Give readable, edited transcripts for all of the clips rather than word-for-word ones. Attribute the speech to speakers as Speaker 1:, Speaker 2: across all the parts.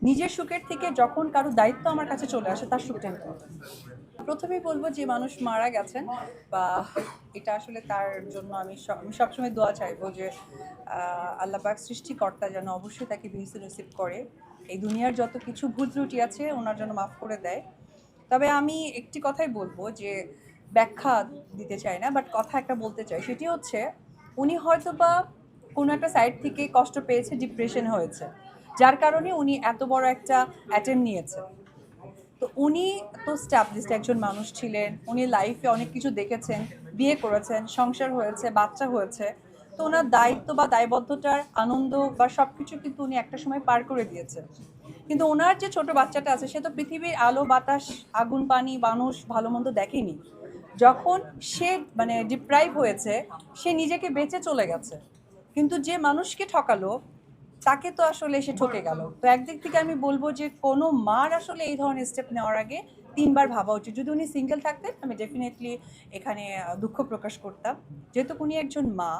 Speaker 1: নিজের সুখের থেকে যখন কারো দায়িত্ব আমার কাছে চলে আসে তার সুখটা আমি করি। প্রথমেই বলবো যে মানুষ মারা গেছেন বা এটা আসলে তার জন্য আমি সবসময় দোয়া চাইবো যে আল্লাহ পাক সৃষ্টিকর্তা যেন অবশ্যই তাকে বিহিত নসিব করে, এই দুনিয়ার যত কিছু ভুল ত্রুটি আছে ওনার জন্য মাফ করে দেয়। তবে আমি একটি কথাই বলবো যে ব্যাখ্যা দিতে চাই না, বাট কথা একটা বলতে চাই, সেটি হচ্ছে উনি হয়তোবা কোনো একটা সাইড থেকে কষ্ট পেয়েছে, ডিপ্রেশন হয়েছে, যার কারণে উনি এত বড় একটা অ্যাটেম্প নিয়েছে। তো উনি তো স্ট্যাবলিশড একজন মানুষ ছিলেন, উনি লাইফে অনেক কিছু দেখেছেন, বিয়ে করেছেন, সংসার হয়েছে, বাচ্চা হয়েছে। তো ওনার দায়িত্ব বা দায়বদ্ধতার আনন্দ বা সব কিছু কিন্তু উনি একটা সময় পার করে দিয়েছেন। কিন্তু ওনার যে ছোট বাচ্চাটা আছে সে তো পৃথিবীর আলো বাতাস আগুন পানি মানুষ ভালো মন্দ দেখেনি। যখন সে মানে ডিপ্রাইভ হয়েছে, সে নিজেকে বেঁচে চলে গেছে, কিন্তু যে মানুষকে ঠকালো তাকে তো আসলে সে ঠকে গেল। তো একদিক থেকে আমি বলবো যে কোনো মার আসলে এই ধরনের স্টেপ নেওয়ার আগে তিনবার ভাবা উচিত। যদি উনি সিঙ্গেল থাকতেন আমি ডেফিনেটলি এখানে দুঃখ প্রকাশ করতাম। যেহেতু উনি একজন মা,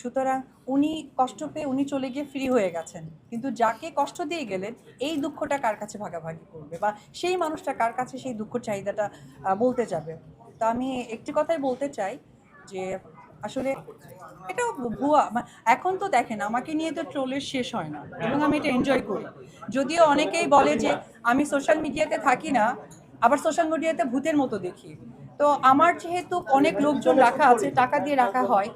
Speaker 1: সুতরাং উনি কষ্ট পেয়ে উনি চলে গিয়ে ফ্রি হয়ে গেছেন, কিন্তু যাকে কষ্ট দিয়ে গেলেন এই দুঃখটা কার কাছে ভাগাভাগি করবে বা সেই মানুষটা কার কাছে সেই দুঃখ চাহিদাটা বলতে যাবে। তো আমি একটি কথাই বলতে চাই যে আসলে এটাও ভুয়া এখন তো দেখেন আমাকে নিয়ে তো ট্রোলের শেষ হয় না এবং আমি এটা এনজয় করি। যদিও অনেকেই বলে যে আমি সোশ্যাল মিডিয়াতে থাকি না, আবার সোশ্যাল মিডিয়াতে ভূতের মতো দেখি। তো আমার যেহেতু অনেক লোকজন রাখা আছে, টাকা দিয়ে রাখা হয়,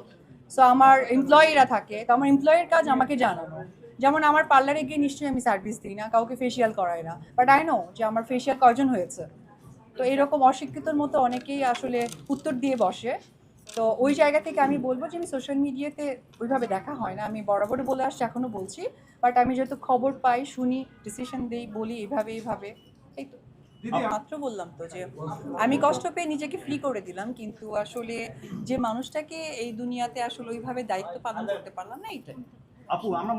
Speaker 1: সো আমার এমপ্লয়িরা থাকে, তো আমার এমপ্লয়ের কাজ আমাকে জানানো। যেমন আমার পার্লারে গিয়ে নিশ্চয়ই আমি সার্ভিস দিই না, কাউকে ফেসিয়াল করাই না, বাট আই নো যে আমার ফেসিয়াল কয়জন হয়েছে। তো এরকম অশিক্ষিতর মতো অনেকেই আসলে উত্তর দিয়ে বসে। তো ওই জায়গা থেকে আমি বলবো যে আমি সোশ্যাল মিডিয়াতে ওইভাবে দেখা হয় না, আমি বরাবরই বলে আসছি, এখনো বলছি। বাট আমি যেহেতু খবর পাই, শুনি, ডিসিশন দিই, বলি এইভাবে এইভাবে, এই তো। মাত্র বললাম তো যে আমি কষ্ট পেয়ে নিজেকে ফ্রি করে দিলাম, কিন্তু আসলে যে মানুষটাকে এই দুনিয়াতে আসলে ওইভাবে দায়িত্ব পালন করতে পারলাম না, এইটাই।
Speaker 2: আপু আমরা